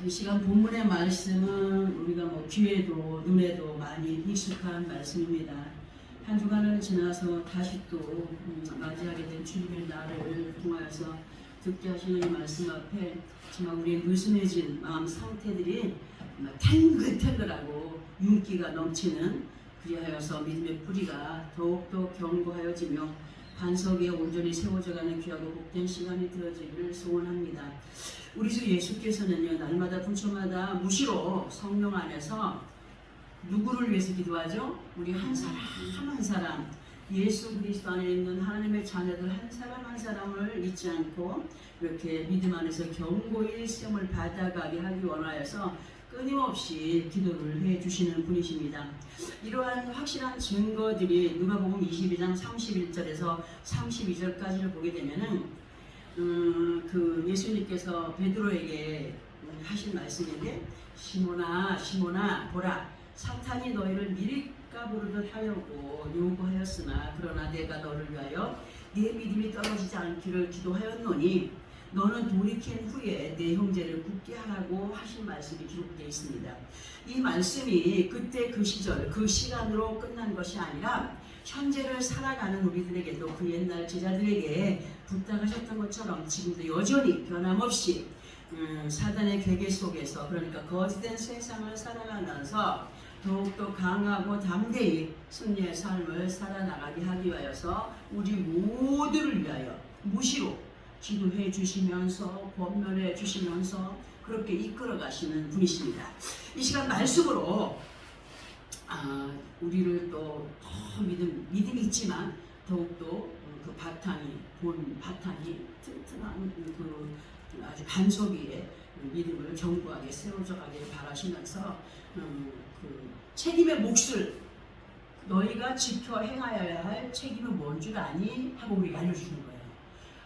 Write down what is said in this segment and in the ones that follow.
이 시간 본문의 말씀은 우리가 귀에도 눈에도 많이 익숙한 말씀입니다. 한 주간을 지나서 다시 또 맞이하게 된 주님의 날을 통하여서 듣게 하시는 이 말씀 앞에 정말 우리의 느슨해진 마음 상태들이 탱글탱글하고 윤기가 넘치는, 그리하여서 믿음의 뿌리가 더욱더 견고하여지며 반석 위에 온전히 세워져가는 귀하고 복된 시간이 되어지기를 소원합니다. 우리 주 예수께서는요, 날마다 분초마다 무시로 성령 안에서 누구를 위해서 기도하죠? 우리 한 사람 한 사람, 예수 그리스도 안에 있는 하나님의 자녀들 한 사람 한 사람을 잊지 않고 이렇게 믿음 안에서 견고히 시험을 받아가게 하기 원하여서 끊임없이 기도를 해주시는 분이십니다. 이러한 확실한 증거들이 누가복음 22장 31절에서 32절까지를 보게 되면은 그 예수님께서 베드로에게 하신 말씀인데, 시몬아 시몬아 보라, 사탄이 너희를 밀가부르듯 하려고 요구하였으나 그러나 내가 너를 위하여 네 믿음이 떨어지지 않기를 기도하였노니 너는 돌이킨 후에 내 형제를 굳게 하라고 하신 말씀이 기록되어 있습니다. 이 말씀이 그때 그 시절 그 시간으로 끝난 것이 아니라 현재를 살아가는 우리들에게도 그 옛날 제자들에게 부탁하셨던 것처럼 지금도 여전히 변함없이 사단의 괴계 속에서, 그러니까 거짓된 세상을 살아가면서 더욱더 강하고 담대히 승리의 삶을 살아나가게 하기 위하여서 우리 모두를 위하여 무시로 기도해 주시면서 권면해 주시면서 그렇게 이끌어 가시는 분이십니다. 이 시간 말씀으로 우리를 또 더 믿음이 있지만 더욱더 그 본 바탕이 튼튼한 그 아주 반석 위에 믿음을 견고하게 세워져 가기를 바라시면서 그 책임의 몫을 너희가 지켜 행하여야 할 책임은 뭔 줄 아니? 하고 우리가 알려주는 거예요.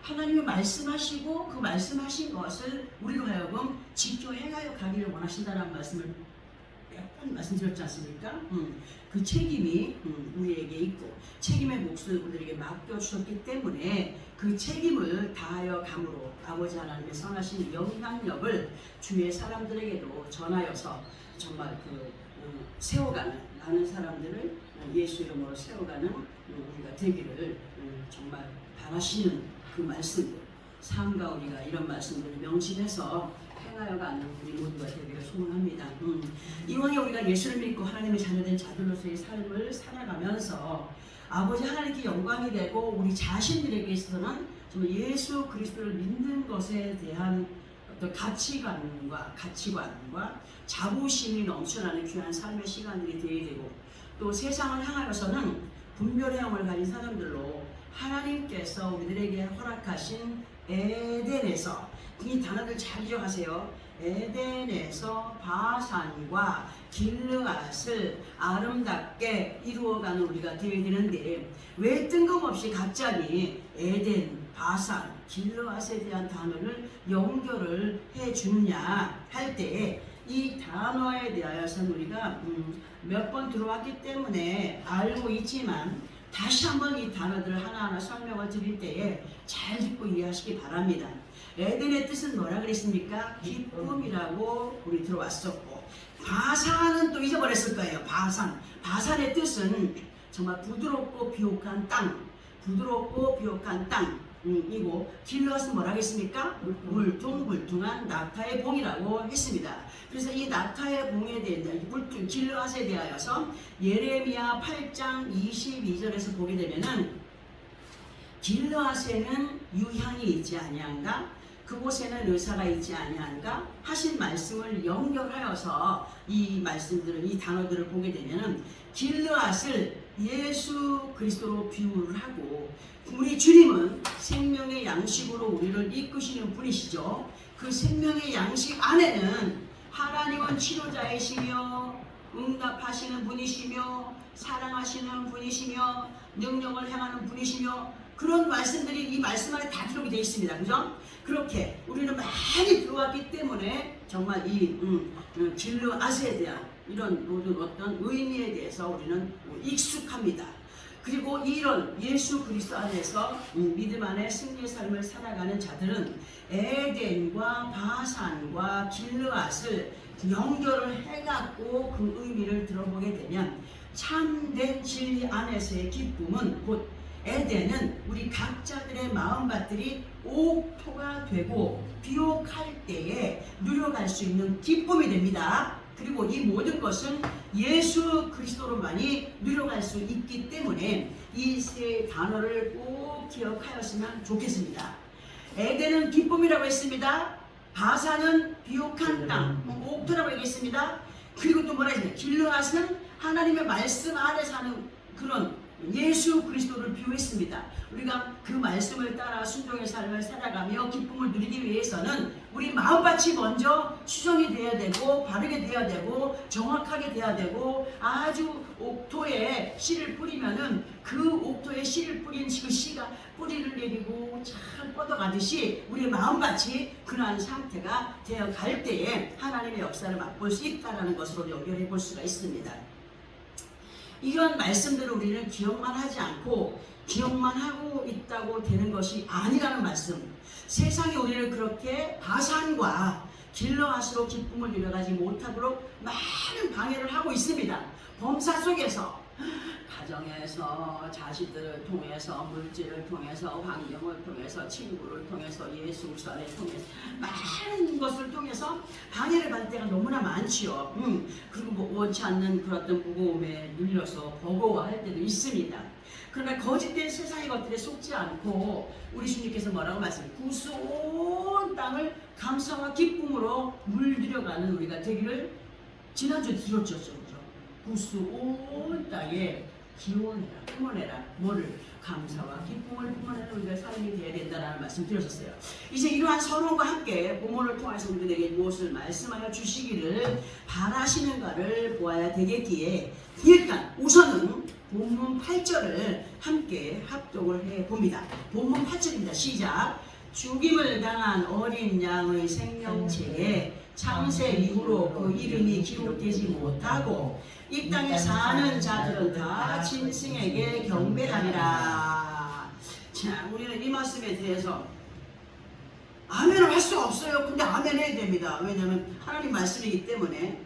하나님이 말씀하시고 그 말씀하신 것을 우리로 하여금 지켜 행하여 가기를 원하신다는 말씀을 몇 번 말씀드렸지 않습니까? 그 책임이 우리에게 있고 책임의 몫을 우리에게 맡겨주셨기 때문에 그 책임을 다하여 감으로 아버지 하나님의 선하신 영향력을 주위의 사람들에게도 전하여서 정말 세워가는, 많은 사람들을 예수 이름으로 세워가는 우리가 되기를 정말 바라시는 그 말씀들, 삶과 우리가 이런 말씀들을 명심해서 행하여가는 우리 모두가 되기를 소원합니다. 이왕에 우리가 예수를 믿고 하나님의 자녀된 자들로서의 삶을 살아가면서 아버지 하나님께 영광이 되고 우리 자신들에게 있어서는 정말 예수 그리스도를 믿는 것에 대한 어떤 가치관과 자부심이 넘쳐나는 귀한 삶의 시간들이 되어야 되고, 또 세상을 향하여서는 분별의 영을 가진 사람들로 하나님께서 우리들에게 허락하신 에덴에서, 이 단어들 잘 기억하세요. 에덴에서 바산과 길르앗을 아름답게 이루어가는 우리가 되어야 되는데, 왜 뜬금없이 갑자기 에덴, 바산, 길르앗에 대한 단어를 연결을 해주느냐 할 때, 이 단어에 대하여서는 우리가 몇 번 들어왔기 때문에 알고 있지만 다시 한번 이 단어들을 하나하나 설명을 드릴 때에 잘 듣고 이해하시기 바랍니다. 에덴의 뜻은 뭐라 그랬습니까? 기쁨이라고 우리 들어왔었고, 바산은 또 잊어버렸을 거예요. 바산의 뜻은 정말 부드럽고 비옥한 땅, 이고, 길르앗은 뭐라 했습니까? 물퉁물퉁한 낙타의 봉이라고 했습니다. 그래서 이 낙타의 봉에 대한 길르앗에 대하여서 예레미야 8장 22절에서 보게 되면은, 길르앗에는 유향이 있지 아니한가? 그곳에는 의사가 있지 아니한가? 하신 말씀을 연결하여서 이 말씀들을, 이 단어들을 보게 되면은 길르앗을 예수 그리스도로 비유를 하고, 우리 주님은 생명의 양식으로 우리를 이끄시는 분이시죠. 그 생명의 양식 안에는 하나님은 치료자이시며 응답하시는 분이시며 사랑하시는 분이시며 능력을 행하는 분이시며, 그런 말씀들이 이 말씀 안에 다 기록이 되어 있습니다. 그죠? 그렇게 우리는 많이 들어왔기 때문에 정말 이 길르앗에 대한 이런 모든 어떤 의미에 대해서 우리는 익숙합니다. 그리고 이런 예수 그리스도 안에서 믿음 안에 승리의 삶을 살아가는 자들은 에덴과 바산과 길르앗을 연결을 해갖고 그 의미를 들어보게 되면 참된 진리 안에서의 기쁨은 곧 에덴은 우리 각자들의 마음밭들이 옥토가 되고 비옥할 때에 누려갈 수 있는 기쁨이 됩니다. 그리고 이 모든 것은 예수 그리스도로만이 누려갈 수 있기 때문에 이 세 단어를 꼭 기억하였으면 좋겠습니다. 에덴은 기쁨이라고 했습니다. 바산은 비옥한 땅, 옥토라고 얘기했습니다. 그리고 또 뭐라 했습니까? 길르앗은 하나님의 말씀 안에 사는 그런 예수 그리스도를 비유했습니다. 우리가 그 말씀을 따라 순종의 삶을 살아가며 기쁨을 누리기 위해서는 우리 마음밭이 먼저 수정이 돼야 되고 바르게 돼야 되고 정확하게 돼야 되고 아주 옥토에 씨를 뿌리면은 그 옥토에 씨를 뿌린 그 씨가 뿌리를 내리고 잘 뻗어가듯이 우리의 마음밭이 그러한 상태가 되어 갈 때에 하나님의 역사를 맛볼 수 있다는 것으로 연결해 볼 수가 있습니다. 이런 말씀들을 우리는 기억만 하지 않고 기억만 하고 있다고 되는 것이 아니라는 말씀. 세상이 우리를 그렇게 바산과 길르앗으로 기쁨을 누려가지 못하도록 많은 방해를 하고 있습니다. 범사 속에서, 가정에서, 자식들을 통해서, 물질을 통해서, 환경을 통해서, 친구를 통해서, 예수 그리스도를 통해서 많은 것을 통해서 방해를 받을 때가 너무나 많지요. 그리고 뭐 원치 않는 그런 어떤 무거움에 눌려서 버거워할 때도 있습니다. 그러나 거짓된 세상의 것들에 속지 않고 우리 주님께서 뭐라고 말씀하세요? 구수온 땅을 감사와 기쁨으로 물들여가는 우리가 되기를 지난주에 들었죠. 구수온 땅에 기원해라, 품어내라. 뭐를? 감사와 기쁨을 품어내는 우리가 삶이 되어야 된다는 말씀 드렸었어요. 이제 이러한 서론과 함께 본문을 통해서 우리들에게 무엇을 말씀하여 주시기를 바라시는가를 보아야 되겠기에 일단 우선은 본문 8절을 함께 합독을 해봅니다. 본문 8절입니다. 시작. 죽임을 당한 어린 양의 생명책에 창세 이후로 그 이름이 기록되지 못하고 이 땅에 사는 자들은 다 짐승에게 경배하리라. 자, 우리는 이 말씀에 대해서 아멘을 할 수 없어요. 근데 아멘 해야 됩니다. 왜냐하면 하나님 말씀이기 때문에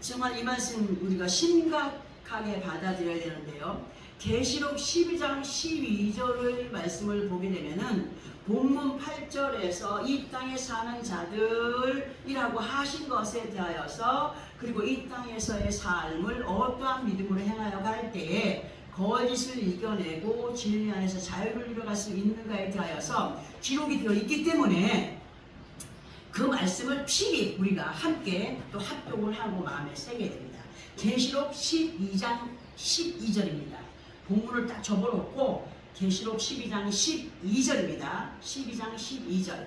정말 이 말씀 우리가 심각하게 받아들여야 되는데요. 계시록 12장 12절의 말씀을 보게 되면은 본문 8절에서 이 땅에 사는 자들이라고 하신 것에 대하여서 그리고 이 땅에서의 삶을 어떠한 믿음으로 행하여 갈 때에 거짓을 이겨내고 진리 안에서 자유를 이뤄갈 수 있는가에 대하여서 기록이 되어 있기 때문에 그 말씀을 필히 우리가 함께 또 합독을 하고 마음에 새게 됩니다. 계시록 12장 12절입니다. 본문을 딱 접어놓고 계시록 12장 12절입니다. 12장 12절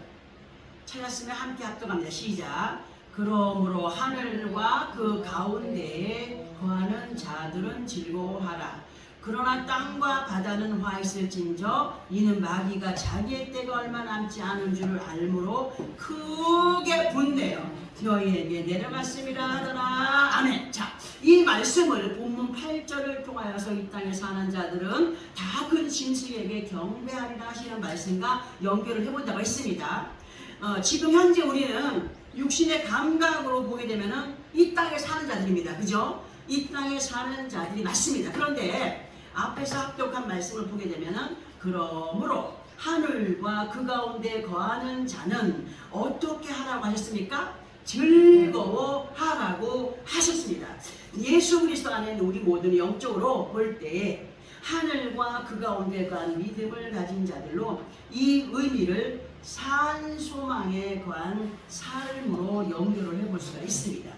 찾았으면 함께 합독합니다. 시작. 그러므로 하늘과 그 가운데에 거하는 자들은 즐거워하라. 그러나 땅과 바다는 화 있을진저 이는 마귀가 자기의 때가 얼마 남지 않은 줄을 알므로 크게 분내어 너희에게 내려갔음이라 하더라. 아멘. 자, 이 말씀을 본문 8절을 통하여서 이 땅에 사는 자들은 다 큰 짐승에게 경배하리라 하시는 말씀과 연결을 해본다고 했습니다. 지금 현재 우리는 육신의 감각으로 보게 되면은 이 땅에 사는 자들입니다. 그죠? 이 땅에 사는 자들이 맞습니다. 그런데 앞에서 합독한 말씀을 보게 되면은 그러므로 하늘과 그 가운데 거하는 자는 어떻게 하라고 하셨습니까? 즐거워하라고 하셨습니다. 예수 그리스도 안에 있는 우리 모든 영적으로 볼 때 하늘과 그 가운데 거한 믿음을 가진 자들로 이 의미를 산소망에 관한 삶으로 연결을 해볼 수가 있습니다.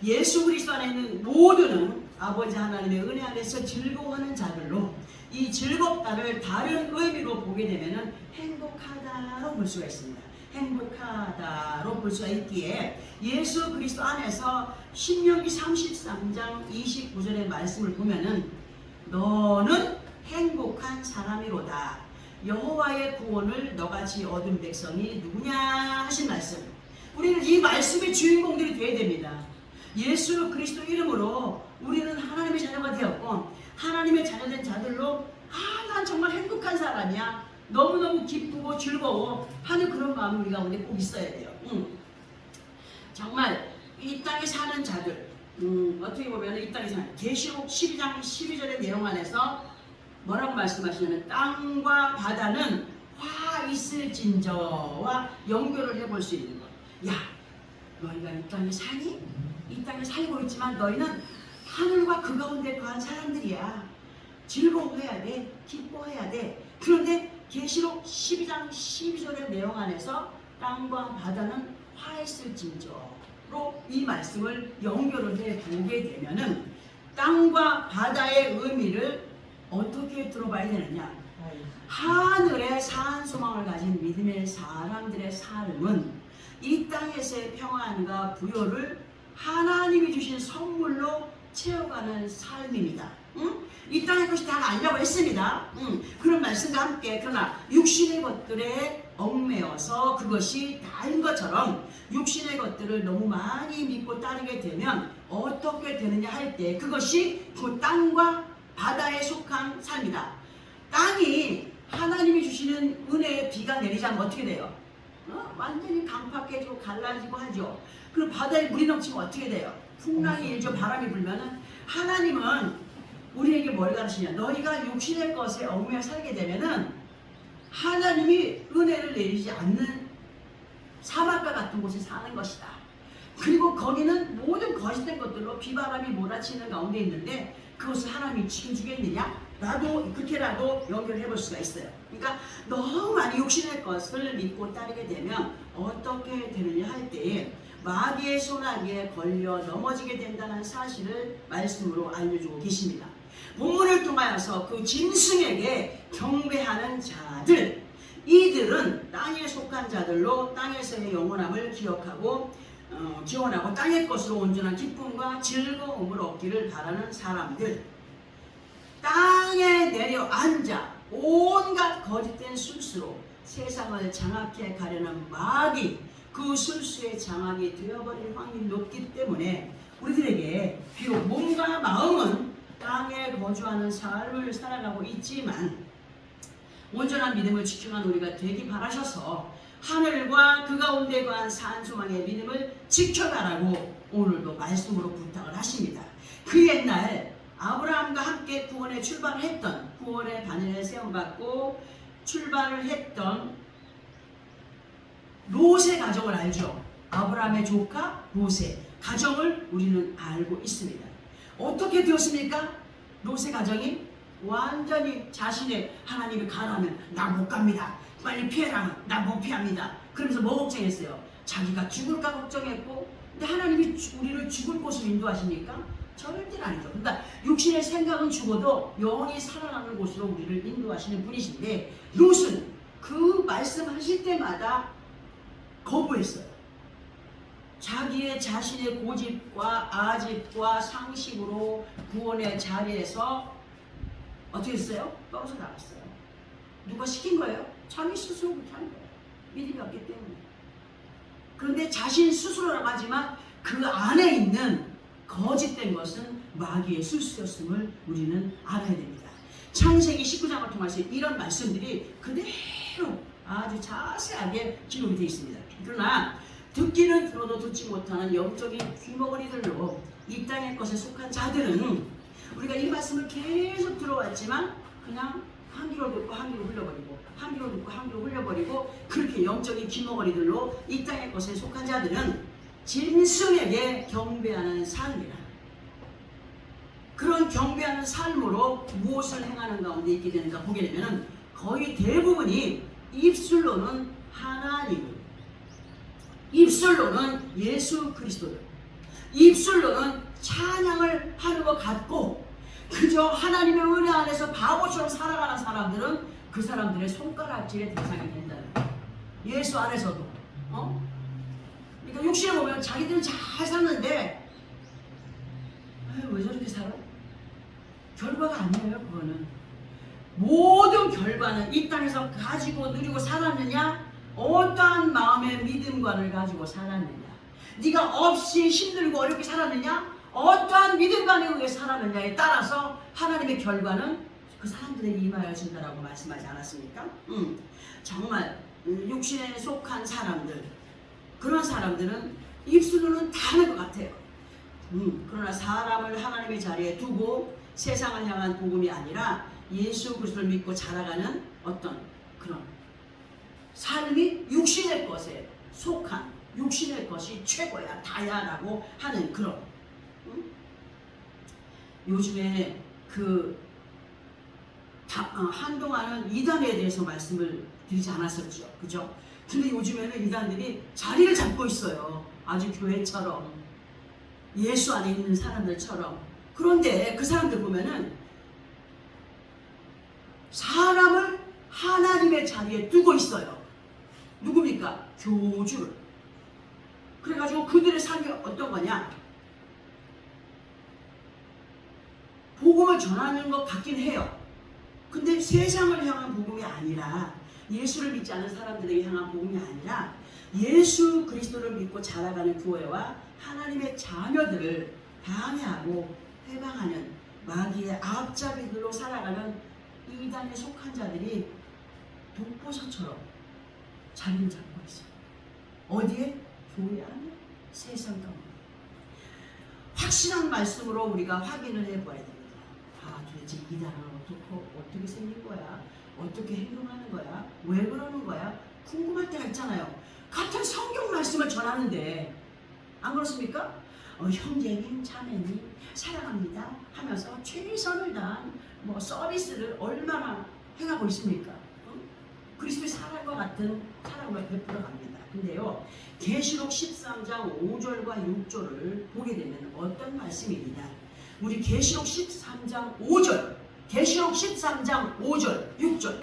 예수 그리스도 안에 있는 모두는 아버지 하나님의 은혜 안에서 즐거워하는 자들로 이 즐겁다를 다른 의미로 보게 되면 행복하다로 볼 수가 있습니다. 행복하다로 볼 수가 있기에 예수 그리스도 안에서 신명기 33장 29절의 말씀을 보면은 너는 행복한 사람이로다. 여호와의 구원을 너같이 얻은 백성이 누구냐 하신 말씀. 우리는 이 말씀의 주인공들이 되어야 됩니다. 예수 그리스도 이름으로 우리는 하나님의 자녀가 되었고 하나님의 자녀된 자들로 난 정말 행복한 사람이야. 너무너무 기쁘고 즐거워 하는 그런 마음이 우리 가운데 꼭 있어야 돼요. 정말 이 땅에 사는 자들 어떻게 보면 이 땅에 사는 계시록 12장 12절의 내용 안에서 뭐라고 말씀하시냐면 땅과 바다는 화 있을진저와 연결을 해볼 수 있는 것. 야, 너희가 이 땅에 사니? 이 땅에 살고 있지만 너희는 하늘과 그 가운데 거한 사람들이야. 즐거워해야 돼. 기뻐해야 돼. 그런데 계시록 12장 12절의 내용 안에서 땅과 바다는 화했을진저로 이 말씀을 연결을 해 보게 되면은 땅과 바다의 의미를 어떻게 들어봐야 되느냐? 하늘에 사한 소망을 가진 믿음의 사람들의 삶은 이 땅에서의 평안과 부요를 하나님이 주신 선물로 채워가는 삶입니다. 이 땅의 것이 다 아니라고 했습니다. 그런 말씀과 함께 그러나 육신의 것들에 얽매여서 그것이 다인 것처럼 육신의 것들을 너무 많이 믿고 따르게 되면 어떻게 되느냐 할 때 그것이 그 땅과 바다에 속한 삶이다. 땅이 하나님이 주시는 은혜의 비가 내리자면 어떻게 돼요? 완전히 강팍해지고 갈라지고 하죠. 그리고 바다에 물이 넘치면 어떻게 돼요? 풍랑이 일죠. 바람이 불면은 하나님은 우리에게 뭘 가르치냐? 너희가 육신의 것에 얽매여 살게 되면은 하나님이 은혜를 내리지 않는 사막과 같은 곳에 사는 것이다. 그리고 거기는 모든 거짓된 것들로 비바람이 몰아치는 가운데 있는데 그것을 하나님이 책임지겠느냐? 라도 그렇게라도 연결해 볼 수가 있어요. 그러니까 너무 많이 육신의 것을 믿고 따르게 되면 어떻게 되느냐 할 때에 마귀의 소나기에 걸려 넘어지게 된다는 사실을 말씀으로 알려주고 계십니다. 본문을 통하여서 그 짐승에게 경배하는 자들, 이들은 땅에 속한 자들로 땅에서의 영원함을 기원하고 땅의 것으로 온전한 기쁨과 즐거움을 얻기를 바라는 사람들, 땅에 내려앉아 온갖 거짓된 술수로 세상을 장악해 가려는 마귀, 그 술수의 장악이 되어버릴 확률이 높기 때문에 우리들에게 비록 몸과 마음은 땅에 거주하는 삶을 살아가고 있지만 온전한 믿음을 지켜간 우리가 되기 바라셔서 하늘과 그 가운데 거한 산소망의 믿음을 지켜가라고 오늘도 말씀으로 부탁을 하십니다. 그 옛날 아브라함과 함께 구원에 출발을 했던 구원의 바늘에 세움받고 출발을 했던 롯의 가정을 알죠. 아브라함의 조카 롯의 가정을 우리는 알고 있습니다. 어떻게 되었습니까? 롯의 가정이 완전히 자신의 하나님이 가라면 나 못 갑니다. 빨리 피해라. 나 못 피합니다. 그러면서 뭐 걱정했어요? 자기가 죽을까 걱정했고, 근데 하나님이 우리를 죽을 곳으로 인도하십니까? 절대로 아니죠. 그러니까 육신의 생각은 죽어도 영원히 살아나는 곳으로 우리를 인도하시는 분이신데 롯은 그 말씀하실 때마다 거부했어요. 자신의 고집과 아집과 상식으로 구원의 자리에서 어떻게 했어요? 떨어져 나갔어요. 누가 시킨 거예요? 자기 스스로 그렇게 한 거예요. 믿음이 없기 때문에. 그런데 자신 스스로라고 하지만 그 안에 있는 거짓된 것은 마귀의 술수였음을 우리는 알아야 됩니다. 창세기 19장을 통해서 이런 말씀들이 그대로 아주 자세하게 기록이 되어 있습니다. 그러나 듣기는 들어도 듣지 못하는 영적인 귀머거리들로 이 땅의 것에 속한 자들은 우리가 이 말씀을 계속 들어왔지만 그냥 한 귀로 듣고 한 귀로 흘려버리고 한 귀로 듣고 한 귀로 흘려버리고 그렇게 영적인 귀머거리들로 이 땅의 것에 속한 자들은 짐승에게 경배하는 삶이라. 그런 경배하는 삶으로 무엇을 행하는 가운데 있게 되는가 보게 되면 거의 대부분이 입술로는 하나님, 입술로는 예수 그리스도를, 입술로는 찬양을 하는 것 같고 그저 하나님의 은혜 안에서 바보처럼 살아가는 사람들은 그 사람들의 손가락질의 대상이 된다는 거예요. 예수 안에서도. 그러니까 육신에 보면 자기들은 잘 사는데 왜 저렇게 살아? 결과가 아니에요. 그거는 모든 결과는 이 땅에서 가지고 누리고 살았느냐, 어떠한 마음의 믿음관을 가지고 살았느냐. 네가 없이 힘들고 어렵게 살았느냐, 어떠한 믿음관에 의해 살았느냐에 따라서 하나님의 결과는 그 사람들에게 임하여 준다라고 말씀하지 않았습니까? 정말 육신에 속한 사람들, 그런 사람들은 입술로는 다 하는 것 같아요. 그러나 사람을 하나님의 자리에 두고 세상을 향한 복음이 아니라 예수 그리스도를 믿고 자라가는 어떤 그런 삶이 육신의 것에 속한, 육신의 것이 최고야, 다야라고 하는 그런, 요즘에 한동안은 이단에 대해서 말씀을 드리지 않았었죠, 그죠? 근데 요즘에는 이단들이 자리를 잡고 있어요. 아주 교회처럼, 예수 안에 있는 사람들처럼. 그런데 그 사람들 보면은 사람을 하나님의 자리에 두고 있어요. 누굽니까? 교주를. 그래가지고 그들의 삶이 어떤 거냐? 복음을 전하는 것 같긴 해요. 근데 세상을 향한 복음이 아니라, 예수를 믿지 않는 사람들에게 향한 복음이 아니라 예수 그리스도를 믿고 자라가는 교회와 하나님의 자녀들을 방해하고 해방하는 마귀의 앞잡이들로 살아가는 이단에 속한 자들이 독보서처럼 자리를 잡고 있어요. 어디에? 교회 안에, 세상 가운데. 확실한 말씀으로 우리가 확인을 해봐야 됩니다. 도대체 이단은 어떻게 생긴 거야? 어떻게 행동하는 거야? 왜 그러는 거야? 궁금할 때가 있잖아요. 같은 성경 말씀을 전하는데, 안 그렇습니까? 형제님, 자매님, 사랑합니다 하면서 최선을 다한 서비스를 얼마나 해가고 있습니까? 그리스도의 사랑과 같은 사랑을 베풀어 갑니다. 근데요, 계시록 13장 5절과 6절을 보게 되면 어떤 말씀입니다. 우리 계시록 13장 5절, 계시록 13장 5절, 6절,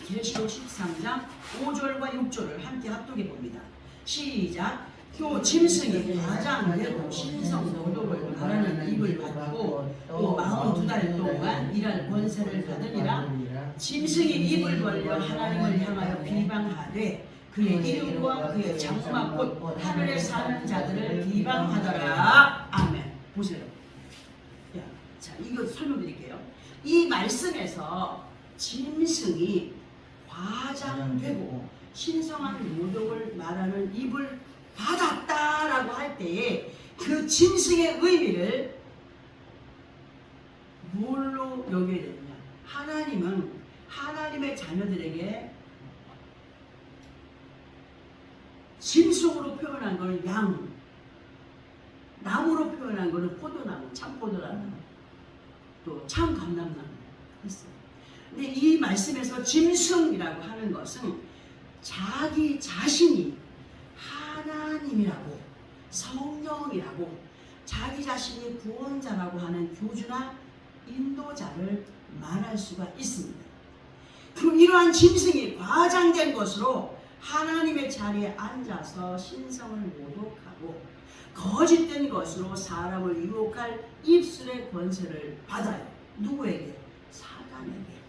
계시록 13장 5절과 6절을 함께 합독해 봅니다. 시작. 또 짐승이 가장되고 신성 노동을 말하는 입을 받고 또 42달 동안 일할 권세를 받으니라. 짐승이 입을 벌려 하나님을 향하여 비방하되 그의 이름과 그의 장막 곧 하늘에 사는 자들을 비방하더라. 아멘. 보세요. 자, 이거 설명드릴게요. 이 말씀에서 짐승이 과장되고 신성한 노동을 말하는 입을 받았다라고 할 때에 그 짐승의 의미를 뭘로 여겨야 되느냐? 하나님은 하나님의 자녀들에게 짐승으로 표현한 걸 양, 나무로 표현한 거는 포도나무, 참포도나무, 또 참감람나무 했어요. 근데 이 말씀에서 짐승이라고 하는 것은 자기 자신이 하나님이라고, 성령이라고, 자기 자신이 구원자라고 하는 교주나 인도자를 말할 수가 있습니다. 그럼 이러한 짐승이 과장된 것으로 하나님의 자리에 앉아서 신성을 모독하고 거짓된 것으로 사람을 유혹할 입술의 권세를 받아요. 누구에게? 사단에게.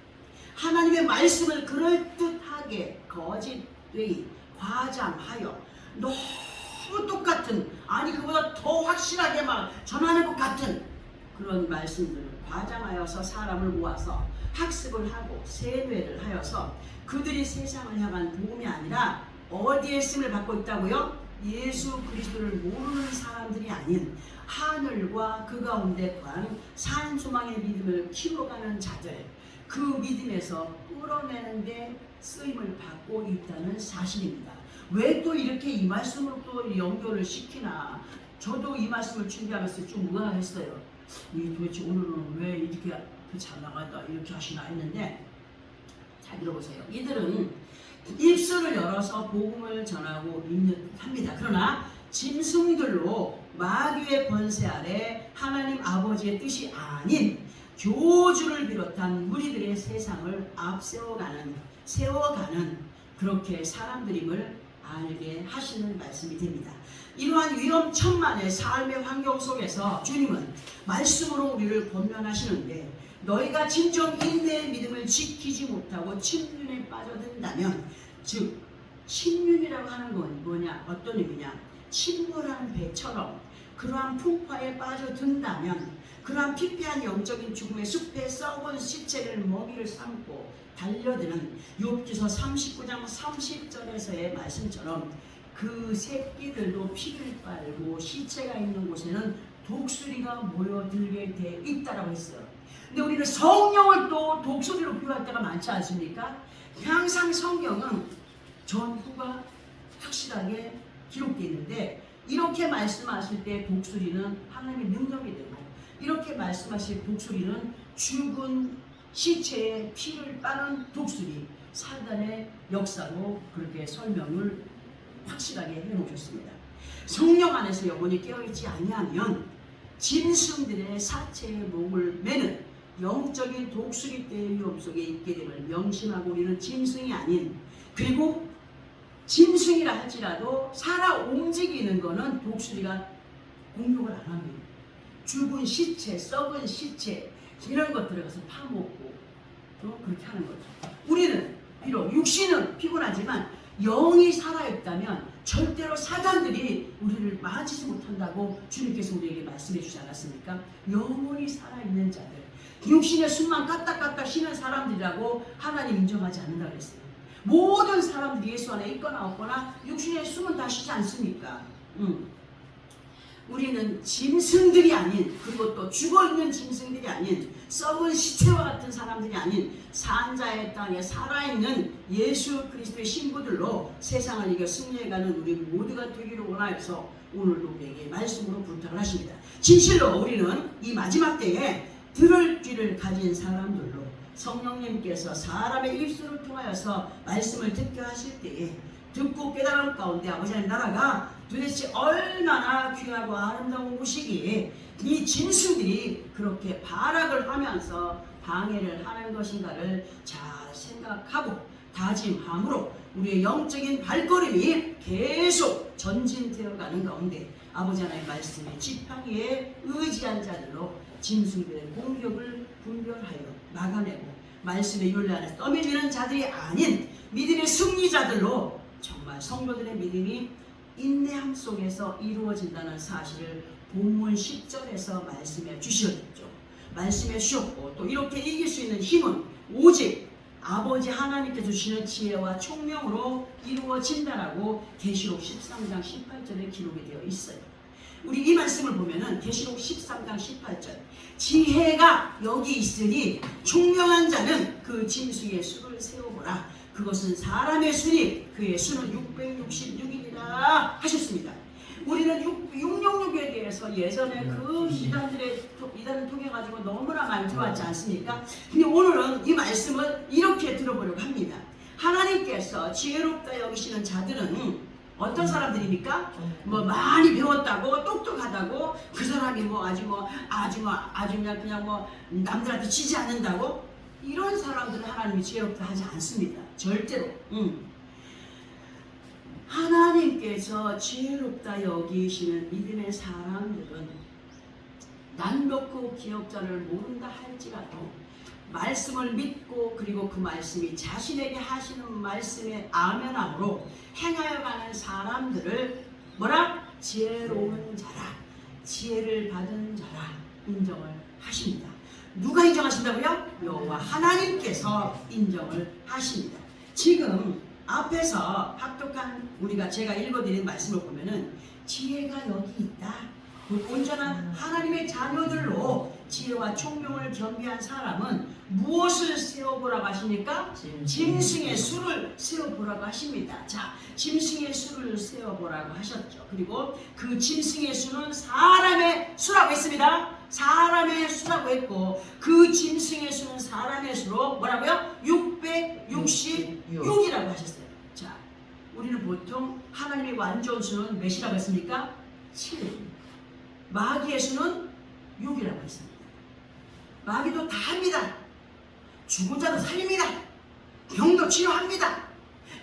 하나님의 말씀을 그럴듯하게 거짓되이 과장하여 너무 똑같은, 아니 그보다 더 확실하게 막 전하는 것 같은 그런 말씀들을 과장하여서 사람을 모아서 학습을 하고 세뇌를 하여서 그들이 세상을 향한 복음이 아니라 어디에 쓰임을 받고 있다고요? 예수 그리스도를 모르는 사람들이 아닌 하늘과 그 가운데 관 산소망의 믿음을 키워가는 자들, 그 믿음에서 끌어내는 데 쓰임을 받고 있다는 사실입니다. 왜 또 이렇게 이 말씀으로 또 연결을 시키나? 저도 이 말씀을 준비하면서 좀 의아했어요. 도대체 오늘은 왜 이렇게 잘 나가다 이렇게 하시나 했는데, 잘 들어보세요. 이들은 입술을 열어서 복음을 전하고 합니다. 그러나 짐승들로 마귀의 권세 아래 하나님 아버지의 뜻이 아닌 교주를 비롯한 무리들의 세상을 세워가는 그렇게 사람들임을 알게 하시는 말씀이 됩니다. 이러한 위험천만의 삶의 환경 속에서 주님은 말씀으로 우리를 권면하시는데, 너희가 진정 인내의 믿음을 지키지 못하고 침륜에 빠져든다면, 즉 침륜이라고 하는 건 뭐냐? 어떤 의미냐? 침몰하는 배처럼 그러한 풍파에 빠져든다면 그러한 피폐한 영적인 죽음의 숲에 썩은 시체를 먹이를 삼고 달려드는 욥기서 39장 30절에서의 말씀처럼 그 새끼들도 피를 빨고 시체가 있는 곳에는 독수리가 모여들게 돼 있다라고 했어요. 근데 우리는 성령을 또 독수리로 비유할 때가 많지 않습니까? 항상 성경은 전후가 확실하게 기록되어 있는데 이렇게 말씀하실 때 독수리는 하나님의 능력이 되고 이렇게 말씀하실 독수리는 죽은 시체에 피를 빠는 독수리, 사단의 역사로 그렇게 설명을 확실하게 해놓으셨습니다. 성령 안에서 영혼이 깨어있지 아니하면 짐승들의 사체의 목을 매는 영적인 독수리 떼의 위험 속에 있게 됨을 명심하고 우리는 짐승이 아닌, 그리고 짐승이라 할지라도 살아 움직이는 거는 독수리가 공격을 안 합니다. 죽은 시체, 썩은 시체 이런 것들을 가서 파먹고 그렇게 하는 거죠. 우리는 비록 육신은 피곤하지만 영이 살아있다면 절대로 사단들이 우리를 맞이지 못한다고 주님께서 우리에게 말씀해 주지 않았습니까? 영혼이 살아있는 자들, 육신의 숨만 까딱까딱 쉬는 사람들이라고 하나님 인정하지 않는다 그랬어요. 모든 사람들이 예수 안에 있거나 없거나 육신의 숨은 다 쉬지 않습니까? 우리는 짐승들이 아닌, 그리고 또 죽어있는 짐승들이 아닌, 썩은 시체와 같은 사람들이 아닌 산자의 땅에 살아있는 예수 그리스도의 신부들로 세상을 이겨 승리해가는 우리 모두가 되기를 원하여서 오늘도 우리에게 말씀으로 부탁을 하십니다. 진실로 우리는 이 마지막 때에 들을 귀를 가진 사람들로 성령님께서 사람의 입술을 통하여서 말씀을 듣게 하실 때에 듣고 깨달은 가운데 아버지 하나님 나라가 도대체 얼마나 귀하고 아름다운 곳이기에 이 짐승들이 그렇게 발악을 하면서 방해를 하는 것인가를 잘 생각하고 다짐함으로 우리의 영적인 발걸음이 계속 전진되어 가는 가운데 아버지 하나님의 말씀에 지팡이에 의지한 자들로 짐승들의 공격을 분별하여 막아내고 말씀의 윤례 안에서 떠밀리는 자들이 아닌 믿음의 승리자들로 정말 성도들의 믿음이 인내함 속에서 이루어진다는 사실을 본문 10절에서 말씀해 주셨죠. 말씀해 주셨고 또 이렇게 이길 수 있는 힘은 오직 아버지 하나님께서 주시는 지혜와 총명으로 이루어진다라고 계시록 13장 18절에 기록이 되어 있어요. 우리 이 말씀을 보면은 계시록 13장 18절 지혜가 여기 있으니 총명한 자는 그 짐승의 수를 세워보라. 그것은 사람의 수니 그의 수는 666이라 하셨습니다. 우리는 666에 대해서 예전에 그 이단을 통해 가지고 너무나 많이 들어왔지 않습니까? 근데 오늘은 이 말씀을 이렇게 들어보려고 합니다. 하나님께서 지혜롭다 여기시는 자들은 어떤 사람들입니까? 뭐 많이 배웠다고 똑똑하다고 그 사람이 뭐 아주 그냥 뭐 남들한테 치지 않는다고 이런 사람들은 하나님이 지혜롭다 하지 않습니다. 절대로. 하나님께서 지혜롭다 여기시는 믿음의 사람들은 난놓고 기억자를 모른다 할지라도 말씀을 믿고 그리고 그 말씀이 자신에게 하시는 말씀에 아멘함으로 행하여 가는 사람들을 뭐라? 지혜로운 자라, 지혜를 받은 자라 인정을 하십니다. 누가 인정하신다고요? 여호와 하나님께서 인정을 하십니다. 지금 앞에서 학독한 우리가 제가 읽어드린 말씀을 보면은 지혜가 여기 있다. 온전한 하나님의 자녀들로 지혜와 총명을 겸비한 사람은 무엇을 세워보라고 하십니까? 짐승의 수를 세워보라고 하십니다. 자, 짐승의 수를 세워보라고 하셨죠. 그리고 그 짐승의 수는 사람의 수라고 했습니다. 사람의 수라고 했고 그 짐승의 수는 사람의 수로 뭐라고요? 666이라고 하셨어요. 자, 우리는 보통 하나님의 완전 수는 몇이라고 했습니까? 7. 마귀의 수는 6이라고 했습니다. 마귀도 다 합니다. 죽은 자도 살립니다. 병도 치료합니다.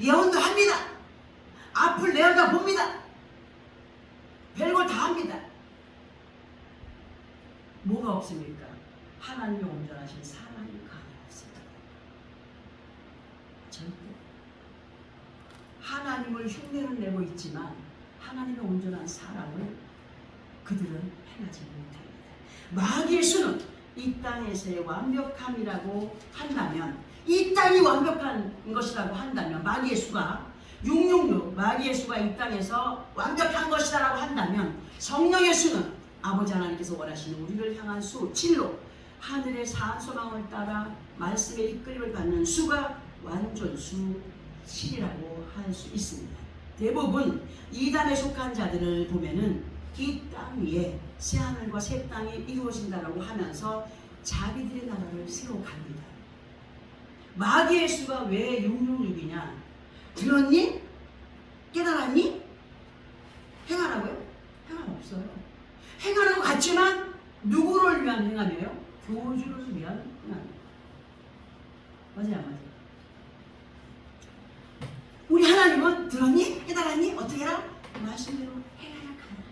예언도 합니다. 앞을 내어다 봅니다. 별걸 다 합니다. 뭐가 없습니까? 하나님의 온전하신 사랑이 감이 없습니다. 절대. 하나님을 흉내는 내고 있지만 하나님의 온전한 사랑을 그들은 행하지 못합니다. 마귀의 수는 이 땅에서의 완벽함이라고 한다면, 이 땅이 완벽한 것이라고 한다면, 마귀의 수가 666, 마귀의 수가 이 땅에서 완벽한 것이라고 한다면, 성령의 수는 아버지 하나님께서 원하시는 우리를 향한 수 7로 하늘의 산소망을 따라 말씀의 이끌림을 받는 수가 완전수 7이라고 할 수 있습니다. 대부분 이단에 속한 자들을 보면은 이 땅 위에 새하늘과 새 땅이 이루어진다라고 하면서 자기들의 나라를 세워갑니다. 마귀의 수가 왜 666이냐? 들었니? 깨달았니? 행하라고요? 행함 없어요. 행하라고 갔지만 누구를 위한 행함이에요? 교주를 위한 행함이에요. 맞아요, 맞아요. 우리 하나님은 들었니? 깨달았니? 어떻게 해라? 말씀대로 행하라 가라.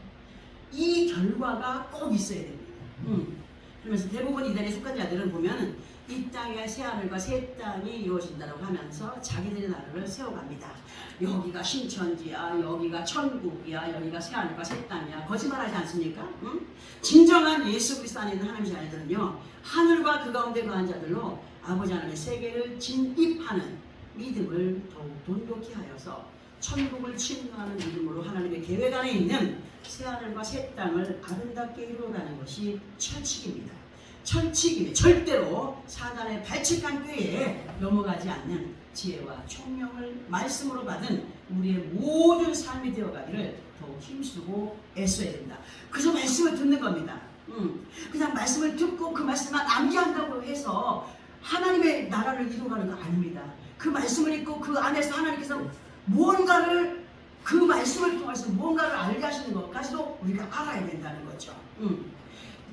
이 결과가 꼭 있어야 됩니다. 그러면서 대부분 이단에 속한 자들은 보면 이 땅에 새하늘과 새 땅이 이루어진다고 하면서 자기들의 나라를 세워갑니다. 여기가 신천지야, 여기가 천국이야, 여기가 새하늘과 새 땅이야. 거짓말하지 않습니까? 진정한 예수 그리스도 안에 있는 하나님의 자녀들은요, 하늘과 그 가운데 거한 자들로 아버지 하나님의 세계를 진입하는 믿음을 더욱 돈독히 하여서 천국을 침노하는 믿음으로 하나님의 계획 안에 있는 새하늘과 새 땅을 아름답게 이루어가는 것이 철칙입니다. 철칙이며 절대로 사단의 발칙한 꾀에 넘어가지 않는 지혜와 총명을 말씀으로 받은 우리의 모든 삶이 되어가기를 더욱 힘쓰고 애써야 된다. 그래서 말씀을 듣는 겁니다. 그냥 말씀을 듣고 그 말씀만 암기한다고 해서 하나님의 나라를 이루어가는 거 아닙니다. 그 말씀을 읽고 그 안에서 하나님께서 무언가를, 그 말씀을 통해서 무언가를 알게 하시는 것까지도 우리가 알아야 된다는 거죠.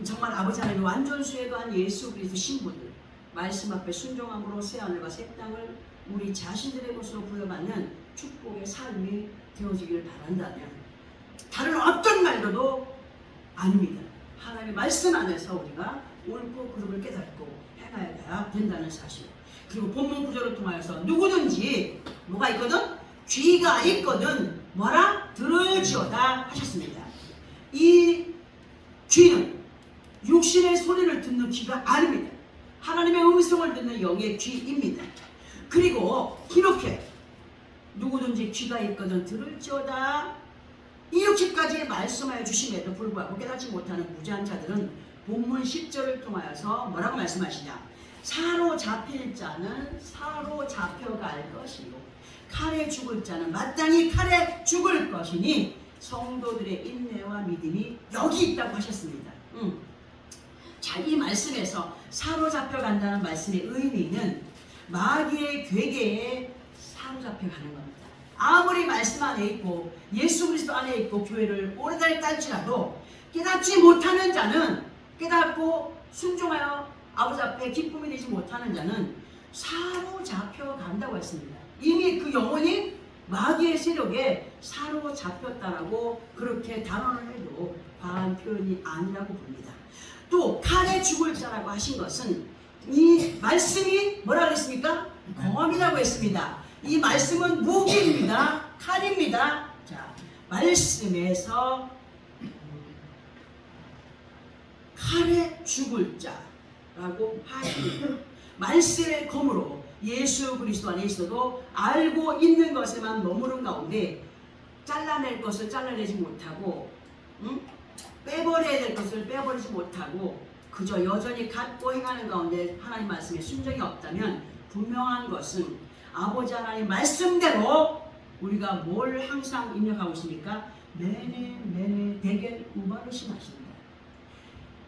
정말 아버지 하나님의 완전수에 관한 예수 그리스도 신부들, 말씀 앞에 순종함으로 새하늘과 새 땅을 우리 자신들의 것으로 부여받는 축복의 삶이 되어지기를 바란다면 다른 어떤 말로도 아닙니다. 하나님의 말씀 안에서 우리가 옳고 그름을 깨닫고 행하여야 된다는 사실. 그리고 본문 구절을 통하여서 누구든지 뭐가 있거든? 귀가 있거든 뭐라? 들을지어다 하셨습니다. 이 귀는 육신의 소리를 듣는 귀가 아닙니다. 하나님의 음성을 듣는 영의 귀입니다. 그리고 이렇게 누구든지 귀가 있거든 들을지어다 이렇게까지 말씀하여 주심에도 불구하고 깨닫지 못하는 무지한 자들은 본문 10절을 통하여서 뭐라고 말씀하시냐? 사로잡힐 자는 사로잡혀갈 것이요 칼에 죽을 자는 마땅히 칼에 죽을 것이니 성도들의 인내와 믿음이 여기 있다고 하셨습니다. 자, 이 말씀에서 사로잡혀간다는 말씀의 의미는 마귀의 괴계에 사로잡혀가는 겁니다. 아무리 말씀 안에 있고 예수 그리스도 안에 있고 교회를 오래전에 딸지라도 깨닫지 못하는 자는, 깨닫고 순종하여 아버지 앞에 기쁨이 되지 못하는 자는 사로잡혀 간다고 했습니다. 이미 그 영혼이 마귀의 세력에 사로잡혔다라고 그렇게 단언을 해도 과한 표현이 아니라고 봅니다. 또 칼에 죽을 자라고 하신 것은 이 말씀이 뭐라고 했습니까? 검이라고 했습니다. 이 말씀은 무기입니다. 칼입니다. 자, 말씀에서 칼에 죽을 자라고 하십니다. 말씀의 검으로 예수 그리스도 안에 있어도 알고 있는 것에만 머무른 가운데 잘라낼 것을 잘라내지 못하고 빼버려야 될 것을 빼버리지 못하고 그저 여전히 갖고 행하는 가운데 하나님 말씀에 순종이 없다면 분명한 것은 아버지 하나님 말씀대로 우리가 뭘 항상 입력하고 있습니까? 매네 대겔 우바르신 하십니다.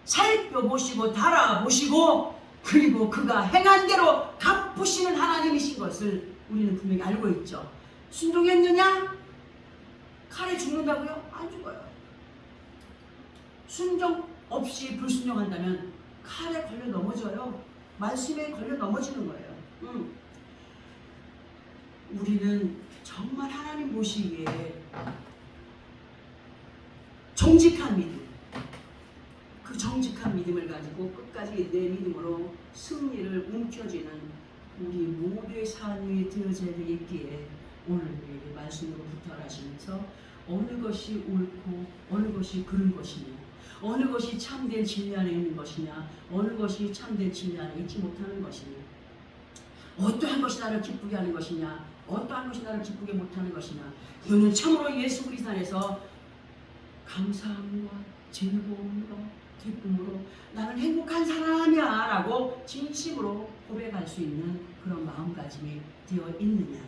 살펴보시고 달아보시고 그리고 그가 행한 대로 갚으시는 하나님이신 것을 우리는 분명히 알고 있죠. 순종했느냐? 칼에 죽는다고요? 안 죽어요. 순종 없이 불순종한다면 칼에 걸려 넘어져요. 말씀에 걸려 넘어지는 거예요. 우리는 정말 하나님 보시기에 정직한 믿음, 그 정직한 믿음을 가지고 끝까지 내 믿음으로 승리를 움켜쥐는 우리 모두의 삶이 되어져야 되겠기에 오늘 우리에게 말씀으로 부탁하시면서 어느 것이 옳고 어느 것이 그른 것이냐, 어느 것이 참된 진리 안에 있는 것이냐, 어느 것이 참된 진리 안에 있지 못하는 것이냐, 어떠한 것이 나를 기쁘게 하는 것이냐, 어떠한 것이 나를 기쁘게 못하는 것이냐, 그는 참으로 예수 그리스도 안에서 감사함과 즐거움과 기쁨으로 나는 행복한 사람이야 라고 진심으로 고백할 수 있는 그런 마음가짐이 되어 있느냐.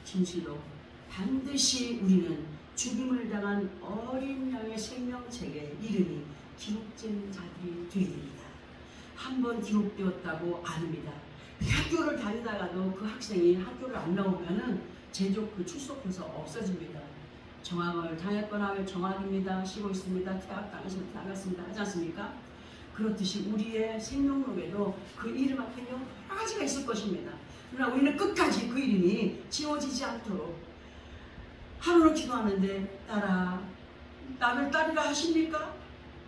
진실로 반드시 우리는 죽임을 당한 어린 양의 생명책에 이름이 기록된 자들이 되어야 됩니다. 한 번 기록되었다고 아닙니다. 학교를 다니다가도 그 학생이 학교를 안 나오면은 제적 그 출석부서 없어집니다. 정학을 당했거나 정학입니다. 쉬고 있습니다. 퇴학당해서 나갔습니다. 하지 않습니까? 그렇듯이 우리의 생명록에도 그 이름 앞에 여러 가지가 있을 것입니다. 그러나 우리는 끝까지 그 이름이 지워지지 않도록 하루는 기도하는데 딸아, 나를 딸이라 하십니까?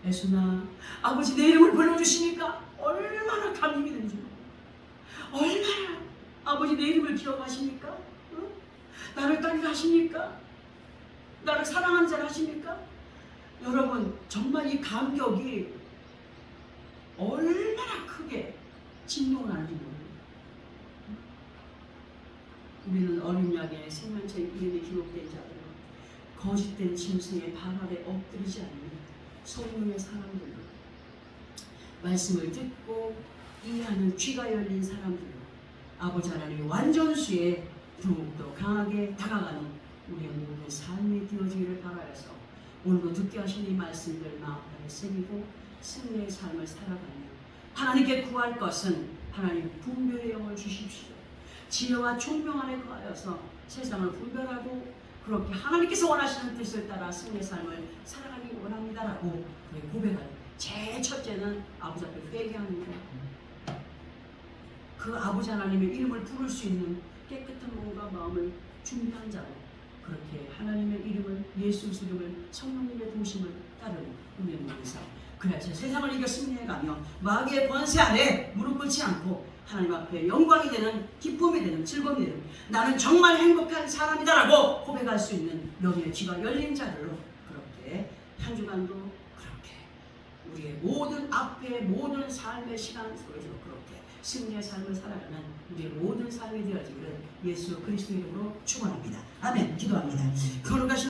예수나, 아버지 내 이름을 불러주시니까 얼마나 감동이 되는지, 얼마나 아버지 내 이름을 기억하십니까? 응? 나를 딸이라 하십니까? 나를 사랑하는 자를 하십니까? 여러분 정말 이 감격이 얼마나 크게 진동을 하는지 모릅니다. 우리는 어린 양의 생명책 이름이 기록된 자들로 거짓된 짐승의 발 아래 엎드리지 않는 성령의 사람들로, 말씀을 듣고 이해하는 귀가 열린 사람들로, 아버지 하나님의 완전수에 더욱더 강하게 다가가는 우리의 모든 삶이 되어지기를 바라여서 오늘도 듣게 하신 이 말씀들 마음 안에 새기고 승리의 삶을 살아가며 하나님께 구할 것은 하나님 분별의 영을 주십시오. 지혜와 총명 안에 거하여서 세상을 분별하고 그렇게 하나님께서 원하시는 뜻을 따라 승리의 삶을 살아가기 원합니다라고 고백하는 제일 첫째는 아버지 앞에 회개하는 것, 그 아버지 하나님의 이름을 부를 수 있는 깨끗한 몸과 마음을 준비한 자로 그렇게 하나님의 이름을, 예수 이름을, 성령님의 도심을 따르는 우리의 모습, 그래서 세상을 이겨 승리해가며 마귀의 권세 아래 무릎 꿇지 않고 하나님 앞에 영광이 되는, 기쁨이 되는, 즐거움이 되는, 나는 정말 행복한 사람이다라고 고백할 수 있는 여기에 귀가 열린 자들로 그렇게 한 주간도 그렇게 우리의 모든 앞에 모든 삶의 시간 속에서 그렇게 승리의 삶을 살아가는 우리의 모든 삶이 되어지기를 예수 그리스도 이름으로 축원합니다. 아멘. 기도합니다. 거룩하신